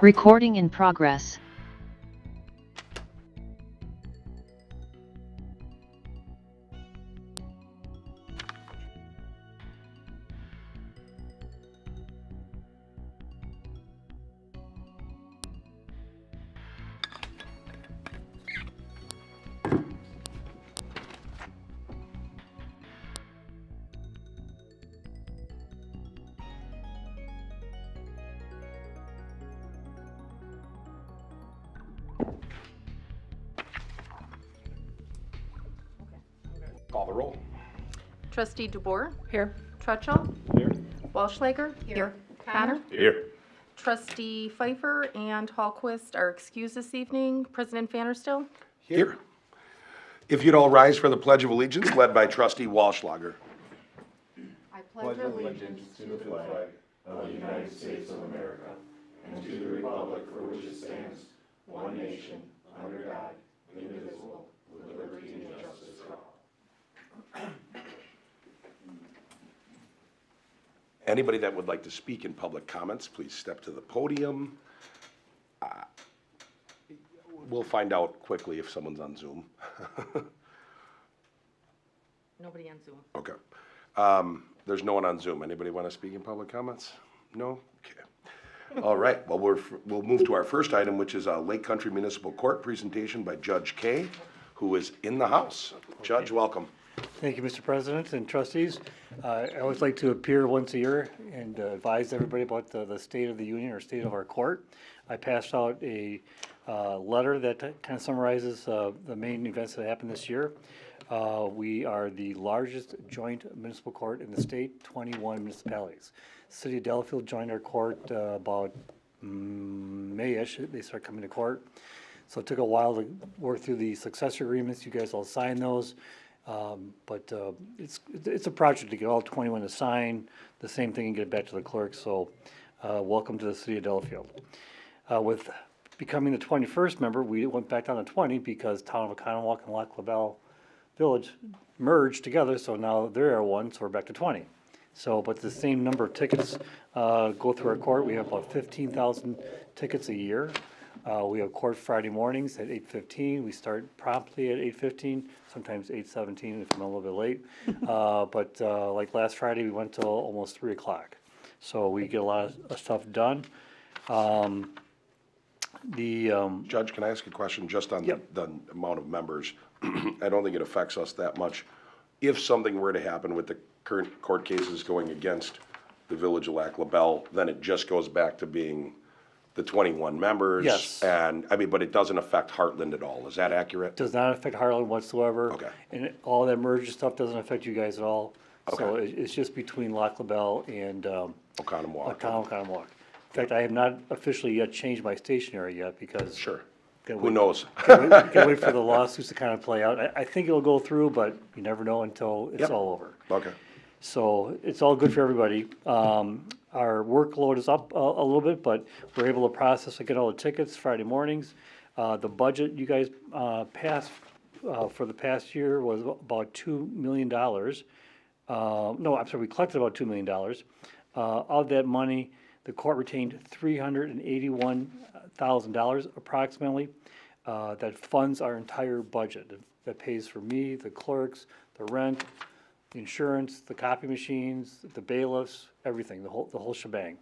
Recording in progress. Call the roll. Trustee DeBoer? Here. Trutchell? Here. Wallschlager? Here. Connor? Here. Trustee Pfeiffer and Hallquist are excused this evening. President Vanderstill? Here. If you'd all rise for the Pledge of Allegiance, led by Trustee Wallschlager. I pledge allegiance to the flag of the United States of America and to the republic for which it stands, one nation, under God, indivisible, with liberty and justice for all. Anybody that would like to speak in public comments, please step to the podium. We'll find out quickly if someone's on Zoom. Nobody on Zoom. Okay. There's no one on Zoom. Anybody want to speak in public comments? No? Okay. All right. Well, we'll move to our first item, which is a Lake Country Municipal Court presentation by Judge Kay, who is in the house. Judge, welcome. Thank you, Mr. President and trustees. I always like to appear once a year and advise everybody about the state of the union or state of our court. I passed out a letter that kind of summarizes the main events that happened this year. We are the largest joint municipal court in the state, 21 municipalities. City of Delafield joined our court about May-ish. They started coming to court. So it took a while to work through the successor agreements. You guys all signed those. But it's a project to get all 21 to sign the same thing and get it back to the clerk. So welcome to the City of Delafield. With becoming the 21st member, we went back down to 20 because Town of Oconomowoc and Lac La Belle Village merged together. So now they're one, so we're back to 20. So, but the same number of tickets go through our court. We have about 15,000 tickets a year. We have court Friday mornings at 8:15. We start promptly at 8:15, sometimes 8:17 if I'm a little bit late. But like last Friday, we went till almost 3 o'clock. So we get a lot of stuff done. Judge, can I ask a question just on the amount of members? I don't think it affects us that much. If something were to happen with the current court cases going against the Village of Lac La Belle, then it just goes back to being the 21 members. Yes. And, I mean, but it doesn't affect Hartland at all. Is that accurate? Does not affect Hartland whatsoever. Okay. And all that merger stuff doesn't affect you guys at all. So Okay. it's just between Lac La Belle and Oconomowoc. Oconomowoc. In fact, I have not officially yet changed my stationery yet because. Sure. Gotta Who wait- knows? Gotta wait for the lawsuits to kind of play out. I think it'll go through, but you never know until it's Yep. all over. Okay. So it's all good for everybody. Our workload is up a little bit, but we're able to process and get all the tickets Friday mornings. The budget you guys passed for the past year was about $2 million. No, I'm sorry, we collected about $2 million. Of that money, the court retained $381,000 approximately. That funds our entire budget. That pays for me, the clerks, the rent, the insurance, the copy machines, the bailiffs, everything, the whole shebang.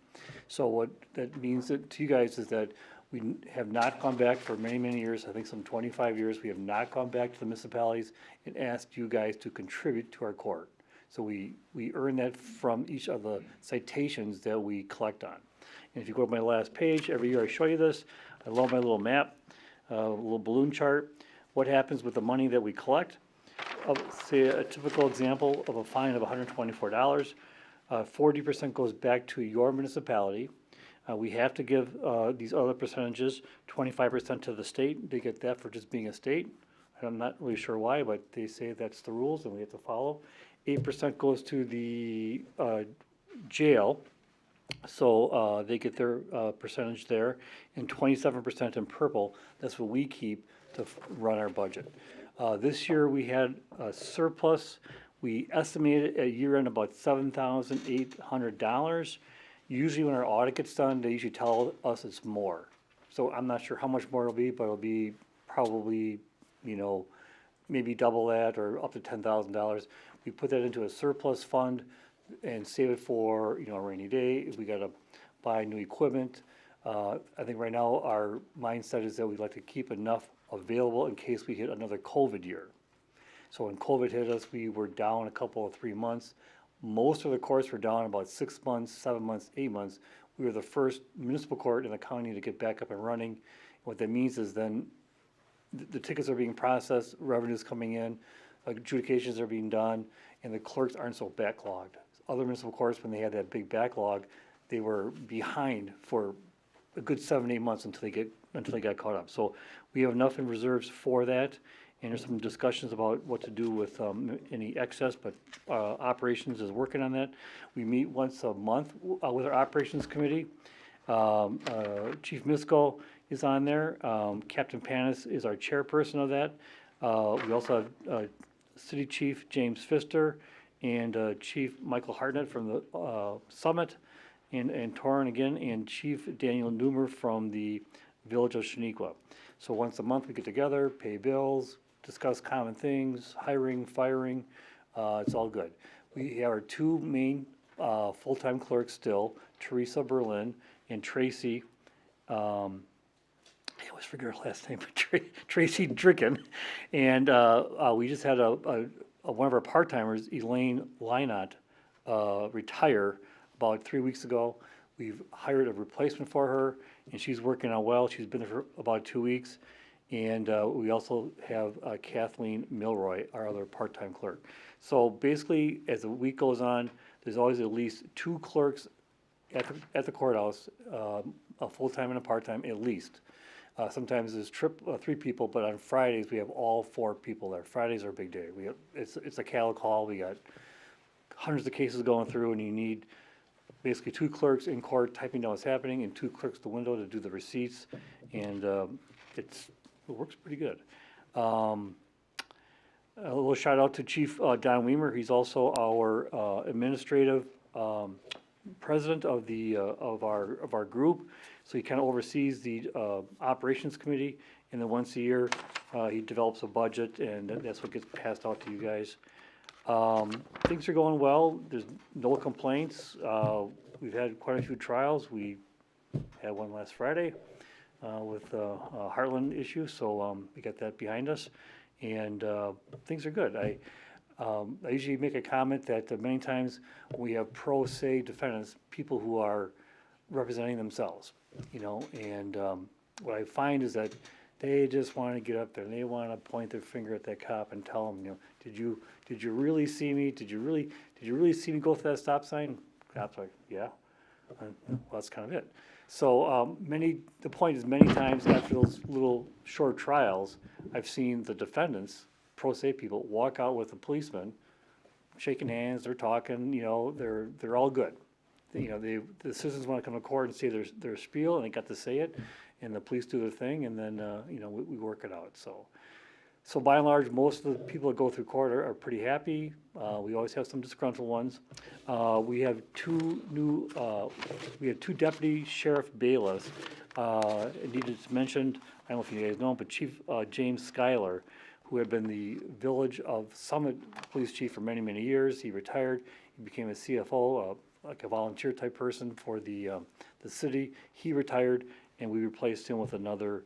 So what that means to you guys is that we have not gone back for many, many years, I think some 25 years, we have not gone back to the municipalities and asked you guys to contribute to our court. So we earn that from each of the citations that we collect on. And if you go to my last page, every year I show you this. I love my little map, a little balloon chart. What happens with the money that we collect? Say a typical example of a fine of $124, 40% goes back to your municipality. We have to give these other percentages, 25% to the state. They get that for just being a state. I'm not really sure why, but they say that's the rules and we have to follow. 8% goes to the jail, so they get their percentage there, and 27% in purple. That's what we keep to run our budget. This year we had a surplus. We estimated at year end about $7,800. Usually when our audit gets done, they usually tell us it's more. So I'm not sure how much more it'll be, but it'll be probably, you know, maybe double that or up to $10,000. We put that into a surplus fund and save it for, you know, a rainy day, if we gotta buy new equipment. I think right now our mindset is that we'd like to keep enough available in case we hit another COVID year. So when COVID hit us, we were down a couple of 3 months. Most of the courts were down about 6 months, 7 months, 8 months. We were the first municipal court in the county to get back up and running. What that means is then the tickets are being processed, revenue's coming in, adjudications are being done, and the clerks aren't so backlogged. Other municipal courts, when they had that big backlog, they were behind for a good 7, 8 months until they got caught up. So we have enough in reserves for that, and there's some discussions about what to do with any excess, but operations is working on that. We meet once a month with our operations committee. Chief Misko is on there. Captain Panis is our chairperson of that. We also have City Chief James Pfister and Chief Michael Hartland from the Summit, and Torrin again, and Chief Daniel Newmer from the Village of Shaniqua. So once a month we get together, pay bills, discuss common things, hiring, firing, it's all good. We have our 2 main full-time clerks still, Teresa Berlin and Tracy, I always forget her last name, but Tracy Dricken. And we just had one of our part-timers, Elaine Lynott, retire about 3 weeks ago. We've hired a replacement for her, and she's working out well. She's been there for about 2 weeks. And we also have Kathleen Milroy, our other part-time clerk. So basically, as the week goes on, there's always at least 2 clerks at the courthouse, a full-time and a part-time at least. Sometimes there's 3 people, but on Fridays, we have all 4 people there. Fridays are a big day. It's a cattle call. We got hundreds of cases going through, and you need basically 2 clerks in court typing down what's happening and 2 clerks at the window to do the receipts, and it works pretty good. A little shout out to Chief Don Weimer. He's also our administrative president of our group. So he kind of oversees the operations committee, and then once a year he develops a budget, and that's what gets passed out to you guys. Things are going well. There's no complaints. We've had quite a few trials. We had one last Friday with a Hartland issue, so we got that behind us, and things are good. I usually make a comment that many times we have pro se defendants, people who are representing themselves, you know, and what I find is that they just want to get up there and they want to point their finger at that cop and tell them, you know, did you really see me? Did you really see me go through that stop sign? Cop's like, yeah. Well, that's kind of it. So the point is, many times after those little short trials, I've seen the defendants, pro se people, walk out with a policeman, shaking hands, they're talking, you know, they're all good. You know, the citizens want to come to court and say their spiel, and they got to say it, and the police do their thing, and then you know, we work it out. So by and large, most of the people that go through court are pretty happy. We always have some disgruntled ones. We have 2 deputy sheriff bailiffs. Needed to mention, I don't know if you guys know him, but Chief James Schuyler, who had been the Village of Summit police chief for many, many years. He retired. He became a CFO, like a volunteer type person for the city. He retired, and we replaced him with another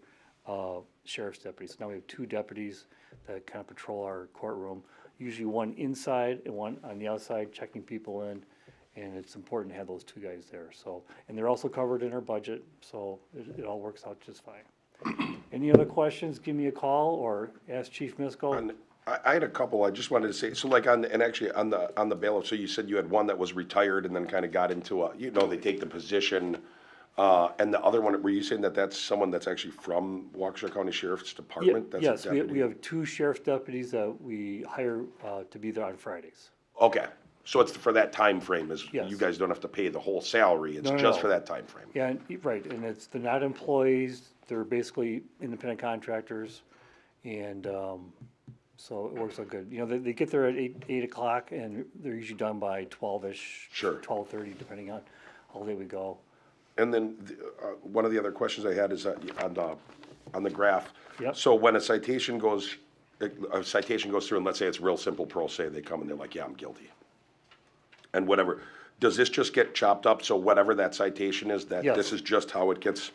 sheriff's deputy. So now we have 2 deputies that kind of patrol our courtroom, usually one inside and one on the outside checking people in, and it's important to have those 2 guys there. So, and they're also covered in our budget, so it all works out just fine. Any other questions, give me a call or ask Chief Misko. I had a couple. I just wanted to say, so like on the bailiff, so you said you had one that was retired and then kind of got into you know, they take the position. And the other one, were you saying that that's someone that's actually from Waukesha County Sheriff's Department? That's a Yes, we deputy? have 2 sheriff's deputies that we hire to be there on Fridays. Okay, so it's for that time frame, Yes. you guys don't have to pay the whole salary, it's No, just no. for that time frame. Yeah, right, and they're not employees, they're basically independent contractors, and so it works out good. You know, they get there at 8 o'clock, and they're usually done by 12-ish. Sure. 12:30, depending on away we go. And then, one of the other questions I had is on the graph. Yep. So when a citation goes through, and let's say it's real simple pro se, they come and they're like, yeah, I'm guilty. And whatever, does this just get chopped up, so whatever that citation is, that Yes. this is just how it gets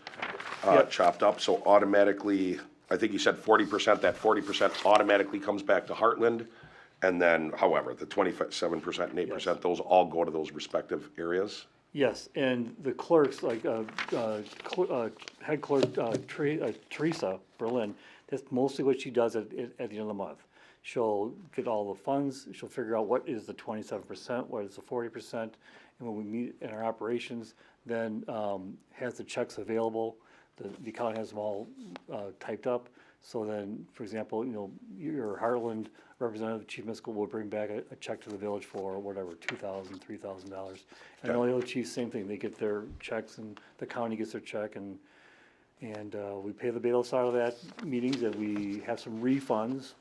Yep. chopped up? So automatically, I think you said 40%, that 40% automatically comes back to Hartland, and then however, the 27% and 8%, those all go to those respective areas? Yes, and the clerks, like, head clerk, Teresa Berlin, that's mostly what she does at the end of the month. She'll get all the funds, she'll figure out what is the 27%, what is the 40%, and when we meet in our operations, then, has the checks available, the account has them all, typed up. So then, for example, you know, your Hartland representative, chief municipal, will bring back a check to the village for whatever, $2,000, $3,000. And all the other chiefs, same thing, they get their checks and the county gets their check, and we pay the bailiffs out of that meetings, and we have some refunds.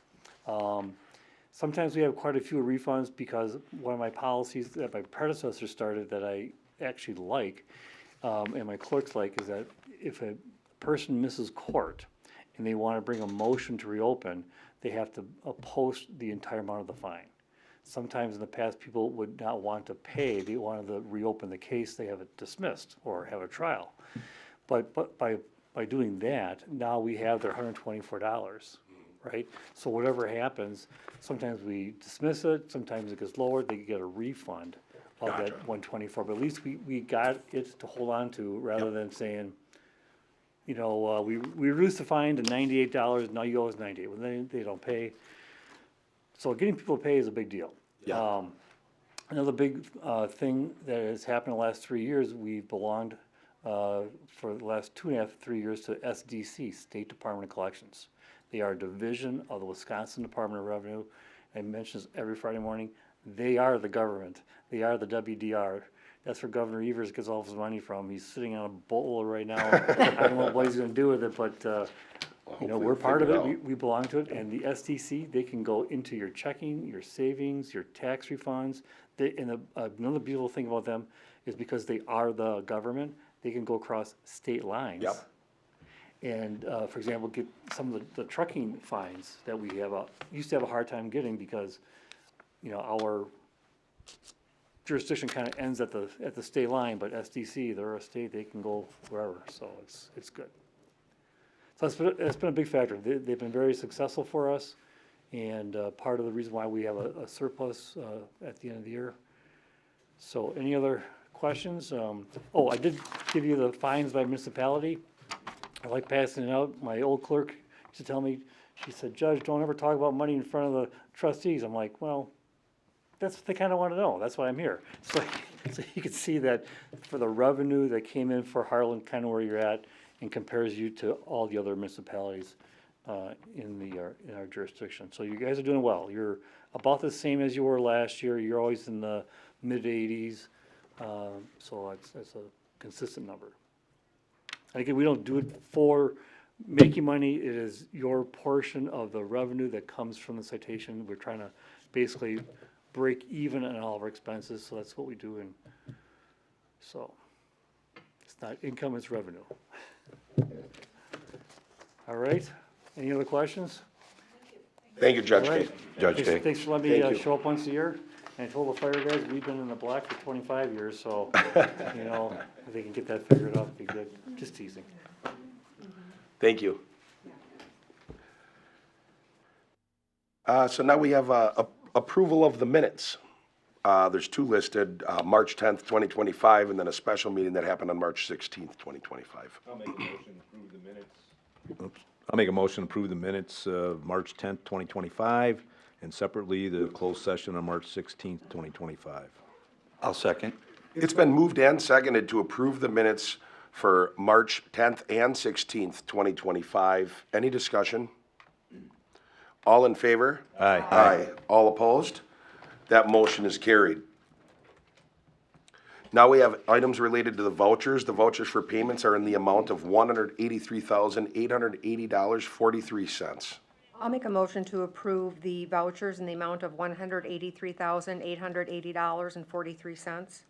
Sometimes we have quite a few refunds because one of my policies that my predecessor started that I actually like, and my clerks like, is that if a person misses court and they want to bring a motion to reopen, they have to post the entire amount of the fine. Sometimes in the past, people would not want to pay, they wanted to reopen the case, they have it dismissed or have a trial. But by doing that, now we have their $124, right? So whatever happens, sometimes we dismiss it, sometimes it gets lowered, they get a refund of Gotcha. that 124, but at least we got it to hold on to, rather than saying, you know, we reduced the fine to $98, now you owe us $98, well, they don't pay. So getting people to pay is a big deal. Yeah. Another big thing that has happened in the last 3 years, we've belonged for the last 2.5, 3 years to SDC, State Department of Collections. They are a division of the Wisconsin Department of Revenue. I mention this every Friday morning. They are the government. They are the WDR. That's where Governor Evers gets all of his money from. He's sitting on a boatload right now. I don't know what he's gonna do with it, but, you know, hopefully we're part of figure it. it out. We belong to it. And the SDC, they can go into your checking, your savings, your tax refunds. And another beautiful thing about them is because they are the government, they can go across state lines. Yep. And, for example, get some of the trucking fines that we have, used to have a hard time getting because, you know, our jurisdiction kind of ends at the state line, but SDC, they're a state, they can go wherever, so it's good. So it's been a big factor. They've been very successful for us, and part of the reason why we have a surplus at the end of the year. So any other questions? I did give you the fines by municipality. I like passing it out. My old clerk used to tell me, she said, Judge, don't ever talk about money in front of the trustees. I'm like, well, that's what they kind of want to know. That's why I'm here. So you can see that for the revenue that came in for Hartland, kind of where you're at, and compares you to all the other municipalities in our jurisdiction. So you guys are doing well. You're about the same as you were last year. You're always in the mid-80s. So that's a consistent number. And again, we don't do it for making money. It is your portion of the revenue that comes from the citation. We're trying to basically break even on all of our expenses, so that's what we do. And so it's not income, it's revenue. All right, any other questions? Thank you, Judge All right. Kate. Judge Kay. Thanks for letting me Thank you. show up once a year. And I told the fire guys, we've been in the black for 25 years, so, you know, if they can get that figured out, it'd be good. Just teasing. Thank you. So now we have approval of the minutes. There's two listed, March 10th, 2025, and then a special meeting that happened on March 16th, 2025. I'll make a motion to approve the minutes. I'll make a motion to approve the minutes of March 10th, 2025, and separately the closed session on March 16th, 2025. I'll second. It's been moved and seconded to approve the minutes for March 10th and 16th, 2025. Any discussion? All in favor? Aye. Aye. All opposed? That motion is carried. Now we have items related to the vouchers. The vouchers for payments are in the amount of $183,880.43. I'll make a motion to approve the vouchers in the amount of $183,880.43.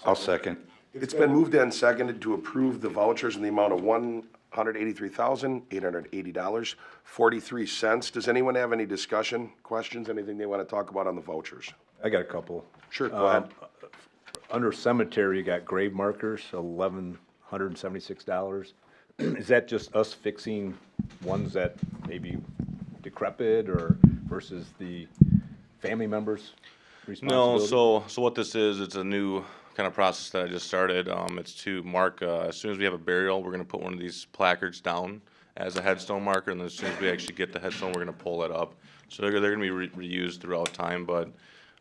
I'll second. It's been moved and seconded to approve the vouchers in the amount of $183,880.43. Does anyone have any discussion, questions, anything they want to talk about on the vouchers? I got a couple. Sure, go ahead. Under cemetery, you got grave markers, $1,176. Is that just us fixing ones that maybe decrepit or versus the family members' No, responsibility? so what this is, it's a new kind of process that I just started. It's to mark, as soon as we have a burial, we're gonna put one of these placards down as a headstone marker, and then as soon as we actually get the headstone, we're gonna pull it up. So they're gonna be reused throughout time, but,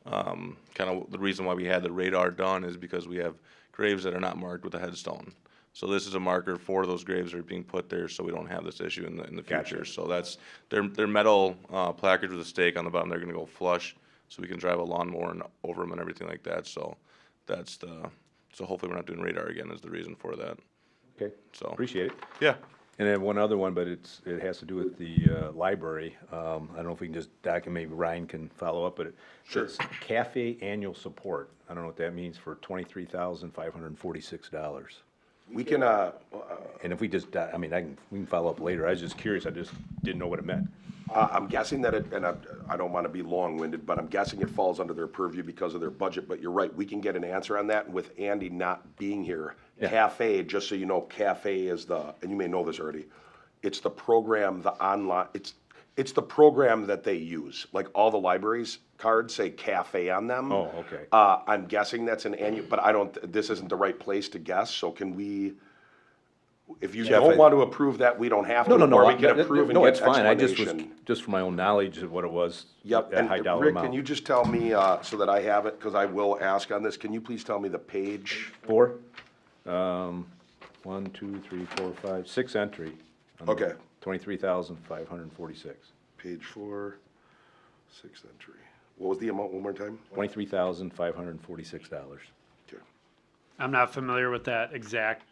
kind of the reason why we had the radar done is because we have graves that are not marked with a headstone. So this is a marker for those graves that are being put there, so we don't have this issue in the future. So that's, they're metal, placards with a stake on the bottom, they're gonna go flush, so we can drive a lawnmower and over them and everything like that, so that's so hopefully we're not doing radar again is the reason for that, Okay, so. appreciate it. Yeah, And then one other one, but it has to do with the library. I don't know if we can just document, maybe Ryan can follow up, but it's cafe annual support. I don't know what that means for $23,546. We can, And if we just, we can follow up later. I was just curious. I just didn't know what it meant. I'm guessing that it, and I don't want to be long-winded, but I'm guessing it falls under their purview because of their budget, but you're right, we can get an answer on that. With Andy not being here, Yeah. Cafe, just so you know, Cafe is and you may know this already, it's the program, the online, it's the program that they use. Like all the libraries cards say Cafe on them. Oh, okay. I'm guessing that's an annual, but this isn't the right place to guess, so can we, if you Jeff, don't want to approve that, we don't have to. No. Or we can approve and No, get it's fine. I just was, explanation. just for my own knowledge of what it was. Yep, That high and dollar Rick, amount. can you just tell me, so that I have it, because I will ask on this, can you please tell me the page? 4? 1, 2, 3, 4, 5, 6 entry. on Okay. 23,546. Page 4, 6th entry. What was the amount one more time? $23,546. Okay. I'm not familiar with that exact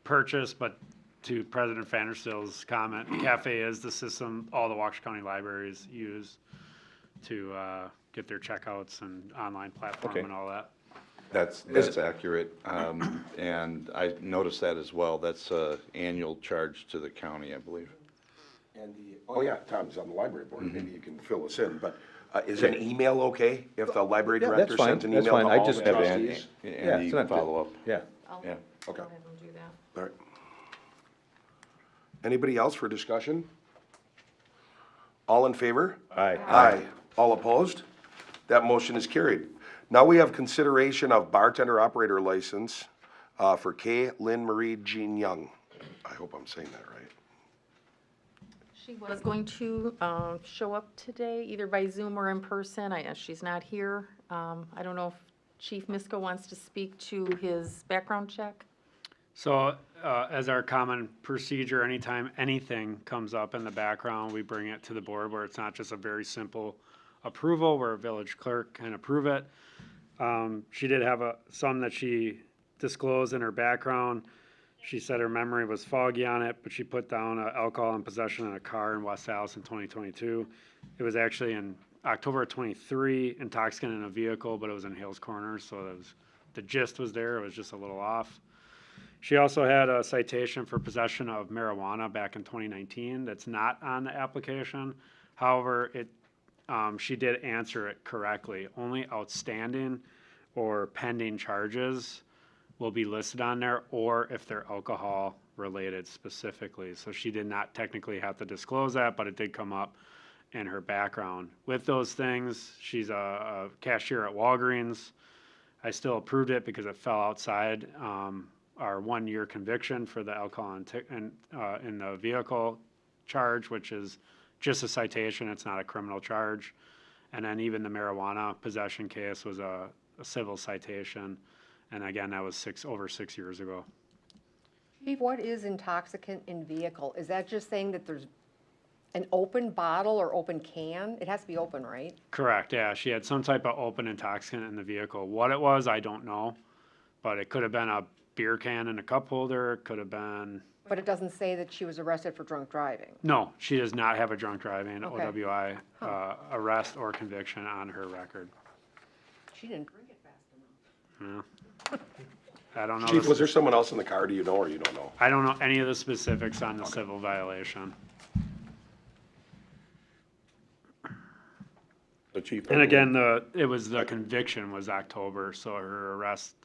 purchase, but to President Vanderstill's comment, Cafe is the system all the Waukesha County libraries use to get their checkouts and online platform Okay. and all that. That's accurate, and I noticed that as well. That's a annual charge to the county, I believe. And oh yeah, Tom's on the library board, maybe you can fill us in, but is an email okay? If the library Yeah, director that's fine, sends an that's email to fine. I all just the have trustees? Andy it's can not- follow up. Yeah. I'll Yeah. go Okay. ahead and do that. All right. Anybody else for discussion? All in favor? Aye. Aye. All opposed? That motion is carried. Now we have consideration of bartender operator license for Kay Lynn Marie Jean Young. I hope I'm saying that right. She was going to show up today, either by Zoom or in person. She's not here. I don't know if Chief Misko wants to speak to his background check. So, as our common procedure, anytime anything comes up in the background, we bring it to the board where it's not just a very simple approval where a village clerk can approve it. She did have some that she disclosed in her background. She said her memory was foggy on it, but she put down alcohol in possession in a car in West Allis in 2022. It was actually in October of 23, intoxicant in a vehicle, but it was in Hales Corners, so the gist was there, it was just a little off. She also had a citation for possession of marijuana back in 2019 that's not on the application. However, she did answer it correctly. Only outstanding or pending charges will be listed on there, or if they're alcohol related specifically. So she did not technically have to disclose that, but it did come up in her background. With those things, she's a cashier at Walgreens. I still approved it because it fell outside our 1-year conviction for the alcohol in the vehicle charge, which is just a citation, it's not a criminal charge. And then even the marijuana possession case was a civil citation. And again, that was over 6 years ago. Chief, what is intoxicant in vehicle? Is that just saying that there's an open bottle or open can? It has to be open, right? Correct, yeah. She had some type of open intoxicant in the vehicle. What it was, I don't know. But it could have been a beer can in a cup holder. It could have been... But it doesn't say that she was arrested for drunk driving. No, she does not have a drunk driving, Okay. OWI, arrest or conviction on her record. She didn't drink it fast enough. Yeah. I don't know. Chief, the was there someone else in the car, do you know, or you don't know? I don't know any of the specifics on the civil violation. The chief. And again, the conviction was October, so her arrest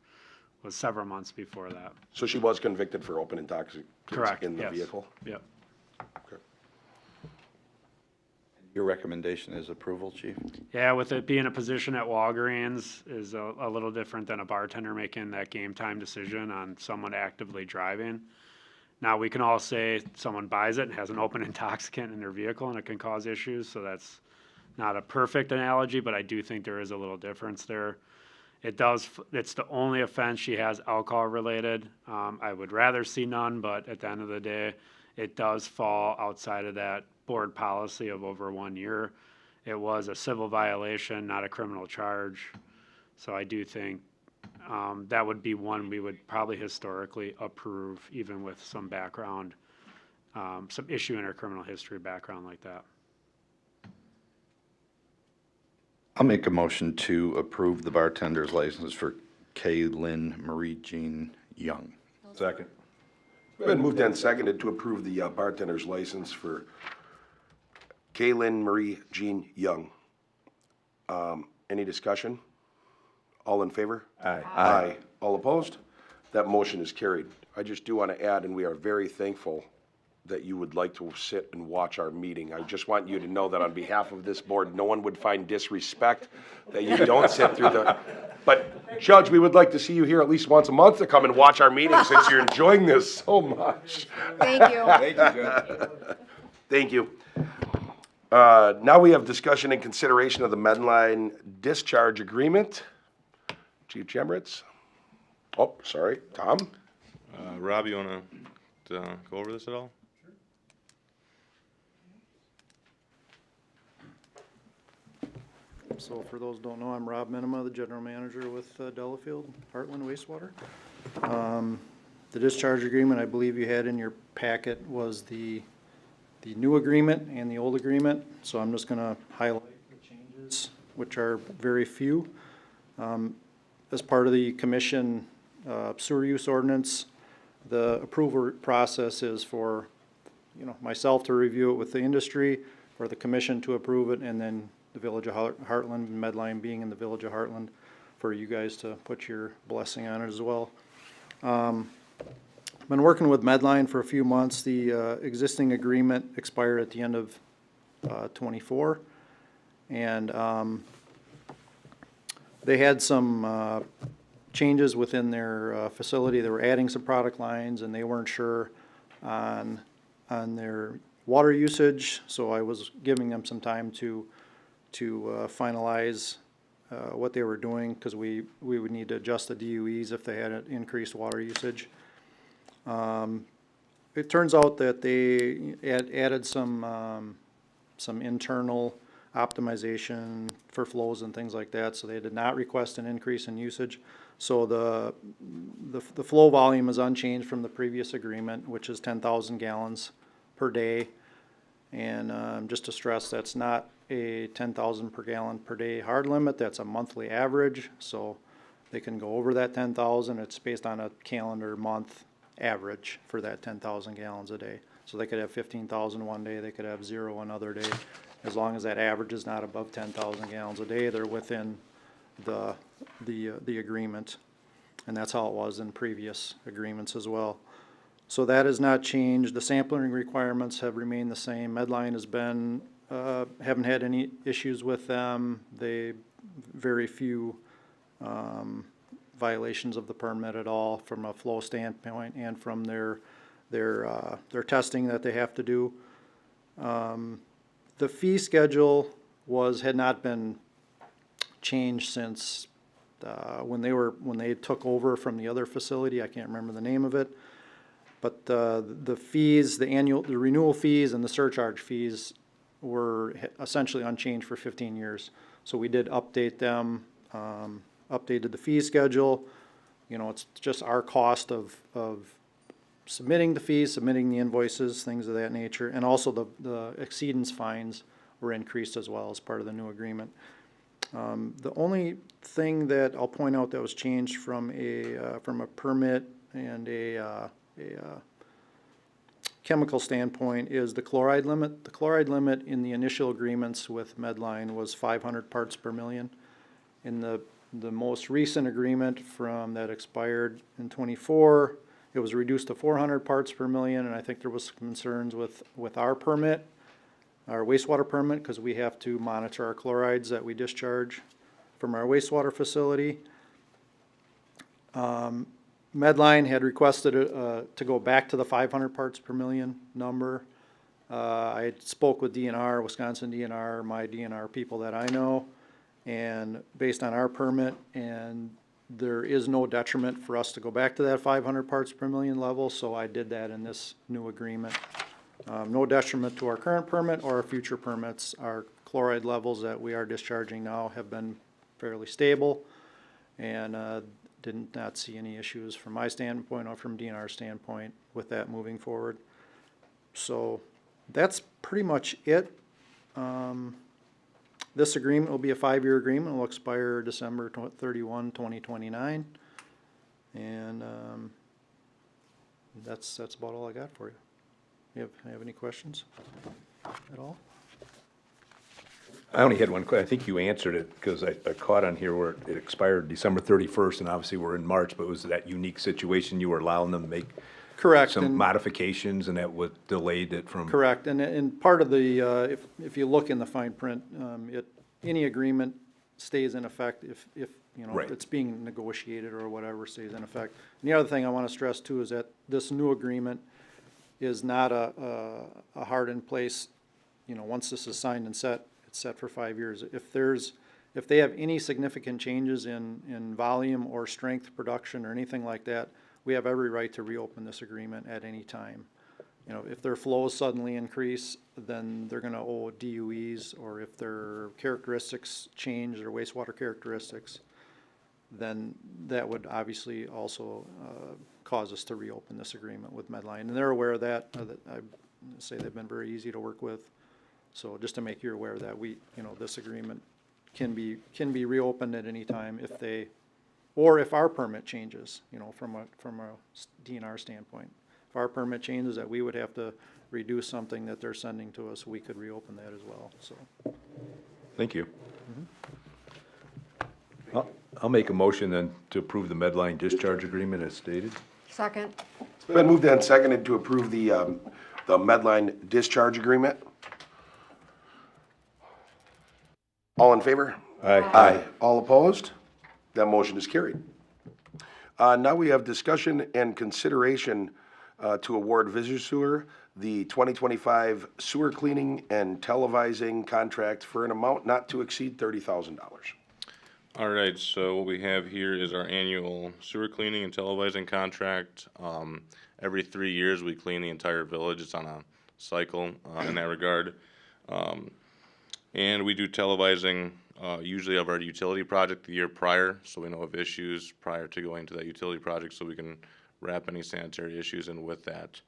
was several months before that. So she was convicted for open intoxicants Correct, in the yes. vehicle? Yep. Okay. Your recommendation is approval, Chief? Yeah, with it being a position at Walgreens is a little different than a bartender making that game time decision on someone actively driving. Now, we can all say someone buys it and has an open intoxicant in their vehicle and it can cause issues, so that's not a perfect analogy, but I do think there is a little difference there. It's the only offense she has alcohol related. I would rather see none, but at the end of the day, it does fall outside of that board policy of over 1 year. It was a civil violation, not a criminal charge. So I do think that would be one we would probably historically approve, even with some background, some issue in her criminal history background like that. I'll make a motion to approve the bartender's license for Kaylin Marie Jean Young. Second. Been moved and seconded to approve the bartender's license for Kaylin Marie Jean Young. Any discussion? All in favor? Aye. Aye. All opposed? That motion is carried. I just do want to add, and we are very thankful that you would like to sit and watch our meeting. I just want you to know that on behalf of this board, no one would find disrespect that you don't sit through the, but Judge, we would like to see you here at least once a month to come and watch our meeting since you're enjoying this so much. Thank you. Thank you, Judge. Thank you. Now we have discussion and consideration of the Medline discharge agreement. Chief Chemritz? Oh, sorry, Tom? Rob, you wanna go over this at all? So for those who don't know, I'm Rob Minima, the general manager with Delafield, Hartland Wastewater. The discharge agreement, I believe you had in your packet, was the new agreement and the old agreement. So I'm just gonna highlight the changes, which are very few. As part of the commission sewer use ordinance, the approval process is for, myself to review it with the industry, for the commission to approve it, and then the Village of Hartland, Medline being in the Village of Hartland, for you guys to put your blessing on it as well. Been working with Medline for a few months. The existing agreement expired at the end of '24, and they had some changes within their facility. They were adding some product lines, and they weren't sure on their water usage, so I was giving them some time to finalize what they were doing, because we would need to adjust the DUEs if they had an increased water usage. It turns out that they added some internal optimization for flows and things like that, so they did not request an increase in usage. So the flow volume is unchanged from the previous agreement, which is 10,000 gallons per day. And just to stress, that's not a 10,000 per gallon per day hard limit, that's a monthly average, so they can go over that 10,000. It's based on a calendar month average for that 10,000 gallons a day. So they could have 15,000 one day, they could have 0 another day. As long as that average is not above 10,000 gallons a day, they're within the agreement. And that's how it was in previous agreements as well. So that has not changed. The sampling requirements have remained the same. Medline has been, haven't had any issues with them. Very few violations of the permit at all from a flow standpoint and from their testing that they have to do. The fee schedule had not been changed since when they took over from the other facility. I can't remember the name of it. But the fees, the renewal fees and the surcharge fees were essentially unchanged for 15 years. So we did update them, updated the fee schedule. It's just our cost of submitting the fees, submitting the invoices, things of that nature. And also the exceedance fines were increased as well as part of the new agreement. The only thing that I'll point out that was changed from a permit and a chemical standpoint is the chloride limit. The chloride limit in the initial agreements with Medline was 500 parts per million. In the most recent agreement that expired in '24, it was reduced to 400 parts per million, and I think there was some concerns with our permit, our wastewater permit, because we have to monitor our chlorides that we discharge from our wastewater facility. Medline had requested to go back to the 500 parts per million number. I spoke with DNR, Wisconsin DNR, my DNR people that I know, and based on our permit, and there is no detriment for us to go back to that 500 parts per million level, so I did that in this new agreement. No detriment to our current permit or our future permits. Our chloride levels that we are discharging now have been fairly stable, and did not see any issues from my standpoint or from DNR's standpoint with that moving forward. So that's pretty much it. This agreement will be a 5-year agreement. It will expire December 31, 2029. And that's about all I got for you. You have any questions at all? I only had one question. I think you answered it because I caught on here where it expired December 31st, and obviously we're in March, but it was that unique situation you were allowing them to make Correct. some and- modifications, and that what delayed it from? Correct, and part of the, if you look in the fine print, any agreement stays in effect if you know, Right. it's being negotiated or whatever, stays in effect. And the other thing I want to stress too is that this new agreement is not a hard in place, you know, once this is signed and set, it's set for 5 years. If they have any significant changes in volume or strength production or anything like that, we have every right to reopen this agreement at any time. You know, if their flows suddenly increase, then they're gonna owe DUEs, or if their characteristics change, their wastewater characteristics, then that would obviously also cause us to reopen this agreement with Medline. And they're aware of that. I say they've been very easy to work with. So just to make you aware that this agreement can be reopened at any time if our permit changes, you know, from a DNR standpoint. If our permit changes, that we would have to reduce something that they're sending to us, we could reopen that as well, so. Thank you. I'll make a motion then to approve the Medline discharge agreement as stated. Second. It's been moved and seconded to approve the Medline discharge agreement. All in favor? Aye. Aye. All opposed? That motion is carried. Now we have discussion and consideration to award Visu Sewer the 2025 sewer cleaning and televising contract for an amount not to exceed $30,000. All right, so what we have here is our annual sewer cleaning and televising contract. Every 3 years, we clean the entire village. It's on a cycle in that regard. And we do televising usually of our utility project the year prior, so we know of issues prior to going to that utility project, so we can wrap any sanitary issues in with that.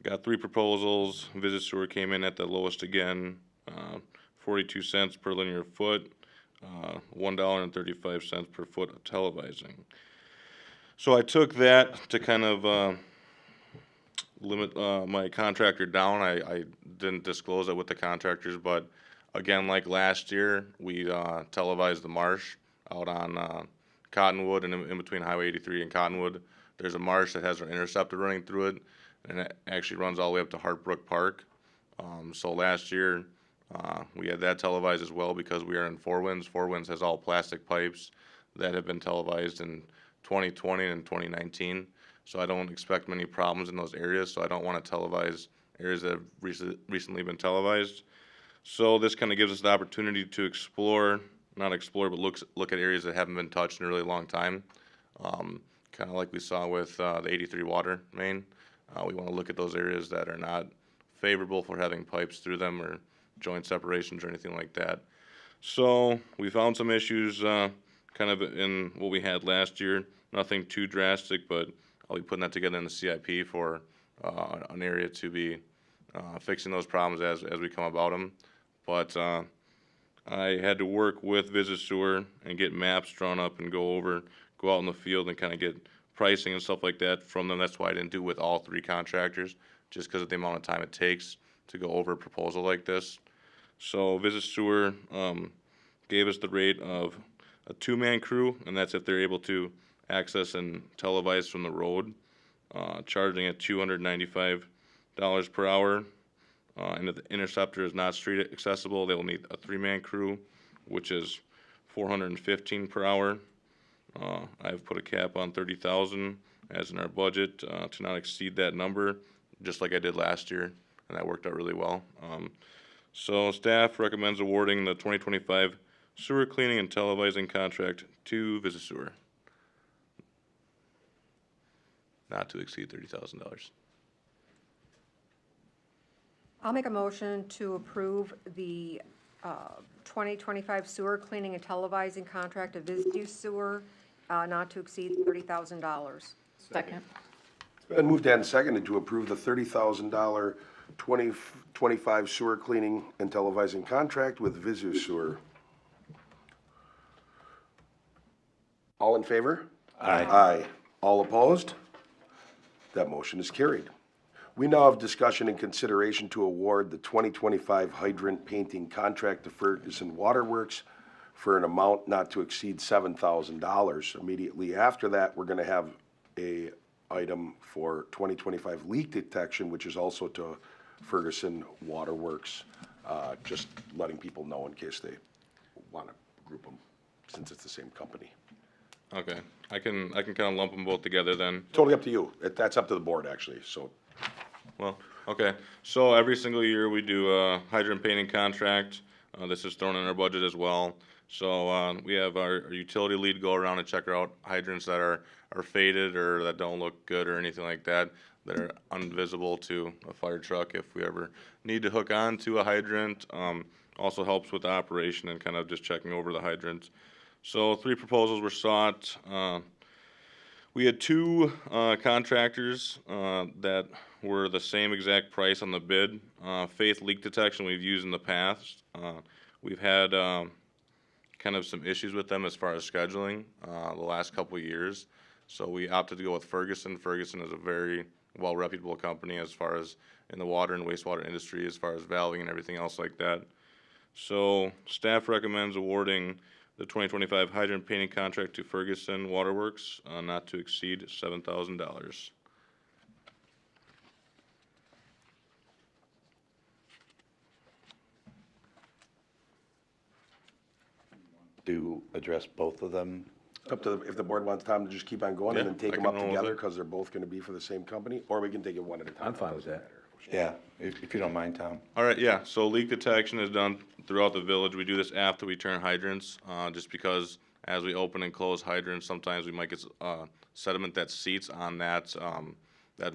Got 3 proposals. Visu Sewer came in at the lowest again, 42 cents per linear foot, $1.35 per foot of televising. So I took that to kind of limit my contractor down. I didn't disclose it with the contractors, but again, like last year, we televised the marsh out on Cottonwood, and in between Highway 83 and Cottonwood, there's a marsh that has an interceptor running through it, and it actually runs all the way up to Hartbrook Park. So last year, we had that televised as well because we are in Four Winds. Four Winds has all plastic pipes that have been televised in 2020 and 2019. So I don't expect many problems in those areas, so I don't want to televise areas that have recently been televised. So this kind of gives us the opportunity to not explore, but look at areas that haven't been touched in a really long time. Kind of like we saw with the 83 water main. We want to look at those areas that are not favorable for having pipes through them or joint separations or anything like that. So we found some issues kind of in what we had last year. Nothing too drastic, but I'll be putting that together in the CIP for an area to be fixing those problems as we come about them. But I had to work with Visu Sewer and get maps drawn up and go out in the field and kind of get pricing and stuff like that from them. That's why I didn't do with all three contractors, just because of the amount of time it takes to go over a proposal like this. So Visu Sewer gave us the rate of a two-man crew, and that's if they're able to access and televise from the road, charging at $295 per hour. And if the interceptor is not street accessible, they will need a three-man crew, which is $415 per hour. I've put a cap on 30,000 as in our budget to not exceed that number, just like I did last year, and that worked out really well. So staff recommends awarding the 2025 sewer cleaning and televising contract to Visu Sewer, not to exceed $30,000. I'll make a motion to approve the 2025 sewer cleaning and televising contract of Visu Sewer, not to exceed $30,000. Second. It's been moved and seconded to approve the $30,000 2025 sewer cleaning and televising contract with Visu Sewer. All in favor? Aye. Aye. All opposed? That motion is carried. We now have discussion and consideration to award the 2025 hydrant painting contract to Ferguson Waterworks for an amount not to exceed $7,000. Immediately after that, we're gonna have a item for 2025 leak detection, which is also to Ferguson Waterworks. Just letting people know in case they wanna group them, since it's the same company. Okay, I can kind of lump them both together then. Totally up to you. That's up to the board, actually, so. Well, okay, so every single year we do a hydrant painting contract. This is thrown in our budget as well. So we have our utility lead go around and check out hydrants that are faded or that don't look good or anything like that, that are invisible to a fire truck if we ever need to hook on to a hydrant. Also helps with the operation and kind of just checking over the hydrants. So 3 proposals were sought. We had 2 contractors that were the same exact price on the bid. Faith Leak Detection we've used in the past. We've had kind of some issues with them as far as scheduling the last couple of years. So we opted to go with Ferguson. Ferguson is a very well reputable company as far as in the water and wastewater industry, as far as valving and everything else like that. So staff recommends awarding the 2025 hydrant painting contract to Ferguson Waterworks, not to exceed $7,000. To address both of them? Up to, if the board wants Tom to just keep on going and Yeah, then take I them can up roll with together, it. because they're both gonna be for the same company, or we can take it one at a time. I'm fine with that. Yeah, if you don't mind, Tom. All right, yeah, so leak detection is done throughout the village. We do this after we turn hydrants, just because as we open and close hydrants, sometimes we might get sediment that seats on that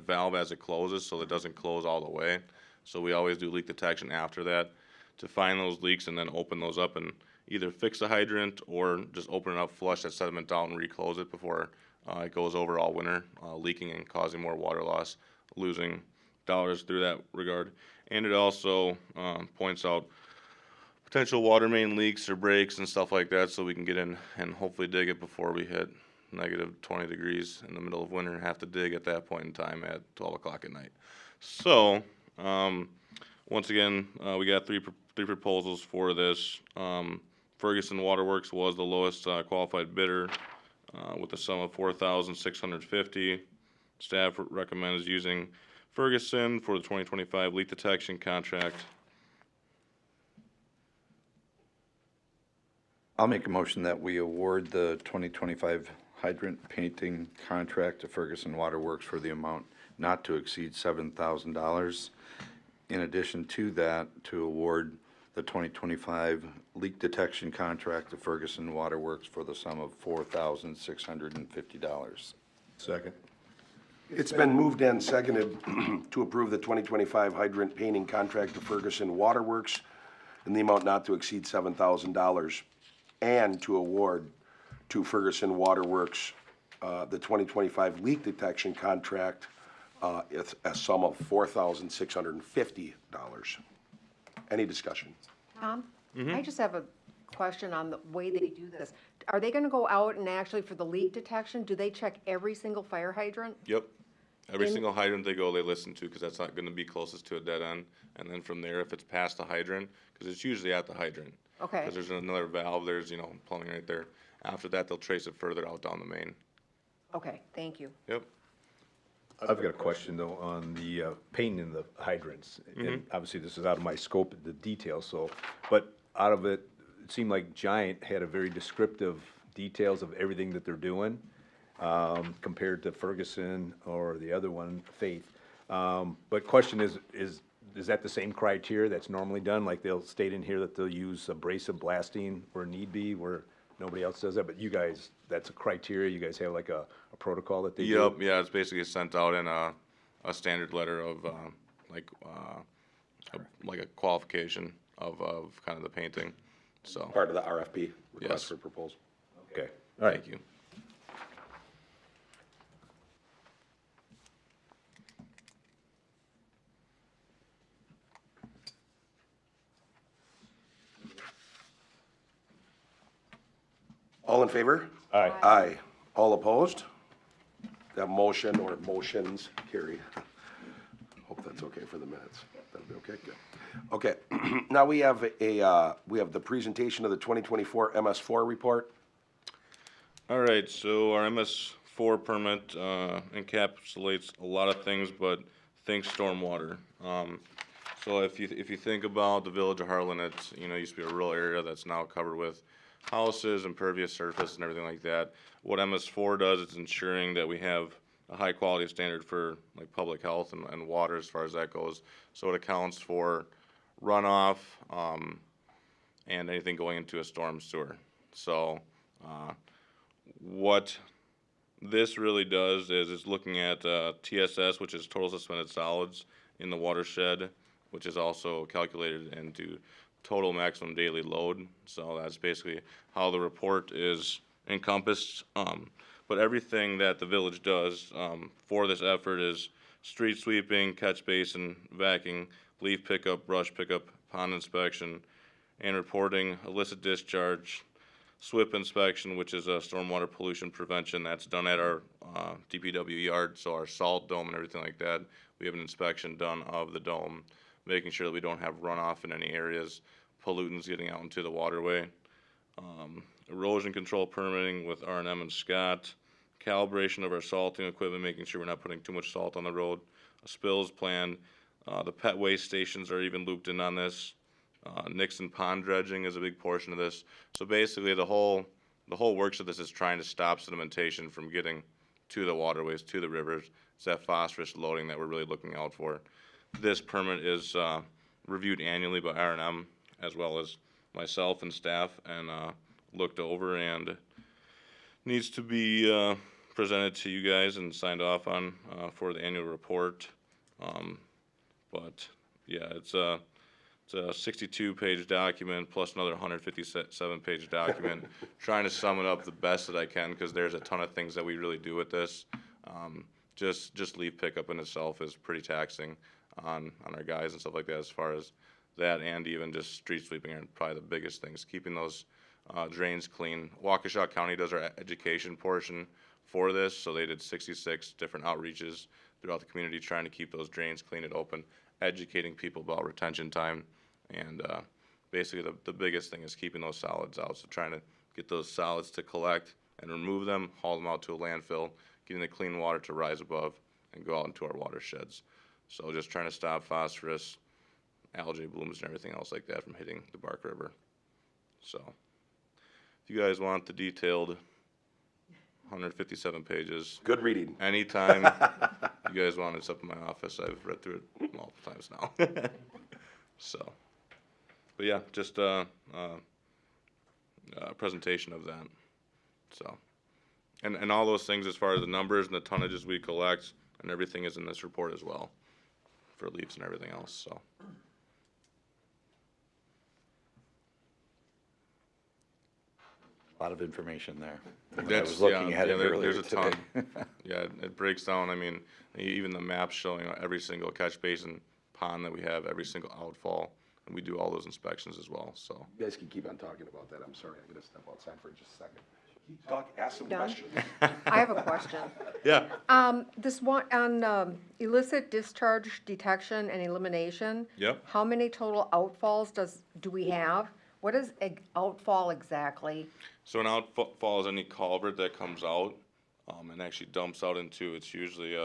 valve as it closes, so it doesn't close all the way. So we always do leak detection after that to find those leaks and then open those up and either fix the hydrant or just open it up, flush that sediment out and reclose it before it goes over all winter, leaking and causing more water loss, losing dollars through that regard. And it also points out potential water main leaks or breaks and stuff like that, so we can get in and hopefully dig it before we hit negative 20 degrees in the middle of winter and have to dig at that point in time at 12 o'clock at night. So once again, we got three proposals for this. Ferguson Waterworks was the lowest qualified bidder with a sum of $4,650. Staff recommends using Ferguson for the 2025 leak detection contract. I'll make a motion that we award the 2025 hydrant painting contract to Ferguson Waterworks for the amount not to exceed $7,000. In addition to that, to award the 2025 leak detection contract to Ferguson Waterworks for the sum of $4,650. Second. It's been moved and seconded to approve the 2025 hydrant painting contract to Ferguson Waterworks in the amount not to exceed $7,000, and to award to Ferguson Waterworks the 2025 leak detection contract at a sum of $4,650. Any discussion? Tom, I just have question on the way they do this. Are they gonna go out and actually, for the leak detection, do they check every single fire hydrant? Yep. Every In- single hydrant they go, they listen to, because that's not gonna be closest to a dead end. And then from there, if it's past the hydrant, because it's usually at the hydrant. Okay. Because there's another valve, there's, plumbing right there. After that, they'll trace it further out down the main. Okay, thank you. Yep. I've got a question though on the painting in the hydrants. And obviously this is out of my scope, the details, so, but out of it, it seemed like Giant had a very descriptive details of everything that they're doing, compared to Ferguson or the other one, Faith. But question is that the same criteria that's normally done? Like they'll state in here that they'll use abrasive blasting where need be, where nobody else does that, but you guys, that's a criteria, you guys have like a protocol that they do? Yep, yeah, it's basically sent out in a standard letter of, like a qualification of kind of the painting, so. Part of the RFP, Yes. request for proposal. Okay, all right. Thank you. All in favor? Aye. Aye. All opposed? That motion or motions carry. Hope that's okay for the minutes. That'll be okay, good. Okay, now we have the presentation of the 2024 MS4 report. All right, so our MS4 permit encapsulates a lot of things, but think stormwater. So if you think about the village of Hartland, it's, used to be a rural area that's now covered with houses, impervious surface and everything like that. What MS4 does is ensuring that we have a high quality standard for like public health and water as far as that goes. So it accounts for runoff, and anything going into a storm sewer. So, what this really does is it's looking at TSS, which is total suspended solids in the watershed, which is also calculated into total maximum daily load. So that's basically how the report is encompassed. But everything that the village does for this effort is street sweeping, catch basin, vacuuming, leaf pickup, brush pickup, pond inspection, and reporting illicit discharge, SWIP inspection, which is a stormwater pollution prevention. That's done at our DPW yard, so our salt dome and everything like that. We have an inspection done of the dome, making sure that we don't have runoff in any areas, pollutants getting out into the waterway. Erosion control permitting with R&M and Scott, calibration of our salting equipment, making sure we're not putting too much salt on the road, a spills plan. The pet waste stations are even looped in on this. Nixon pond dredging is a big portion of this. So basically the whole works of this is trying to stop sedimentation from getting to the waterways, to the rivers. It's that phosphorus loading that we're really looking out for. This permit is reviewed annually by R&M as well as myself and staff, and looked over and needs to be presented to you guys and signed off on for the annual report. But yeah, it's a 62-page document plus another 157-page document. Trying to sum it up the best that I can, because there's a ton of things that we really do with this. Just leaf pickup in itself is pretty taxing on our guys and stuff like that, as far as that, and even just street sweeping are probably the biggest things, keeping those drains clean. Waukesha County does our education portion for this, so they did 66 different outreaches throughout the community trying to keep those drains clean and open, educating people about retention time, and basically the biggest thing is keeping those solids out, so trying to get those solids to collect and remove them, haul them out to a landfill, getting the clean water to rise above and go out into our watersheds. So just trying to stop phosphorus, algae blooms and everything else like that from hitting the Bark River. So if you guys want the detailed 157 pages, Good reading. anytime you guys want, it's up in my office. I've read through it multiple times now. So, but yeah, just a presentation of that. So, and all those things as far as the numbers and the tonnages we collect and everything is in this report as well, for leaves and everything else, so. A lot of information there. When I That's, was looking yeah, at it yeah, earlier there's a today. ton. Yeah, it breaks down, I mean, even the maps showing every single catch basin pond that we have, every single outfall, and we do all those inspections as well, so. You guys can keep on talking about that. I'm sorry, I'm gonna step outside for just a second. Keep talking, ask some Done? questions. I have a question. Yeah. This one, on illicit discharge detection and elimination. Yep. How many total outfalls do we have? What is outfall exactly? So an outfall is any culvert that comes out, and actually dumps out into, it's usually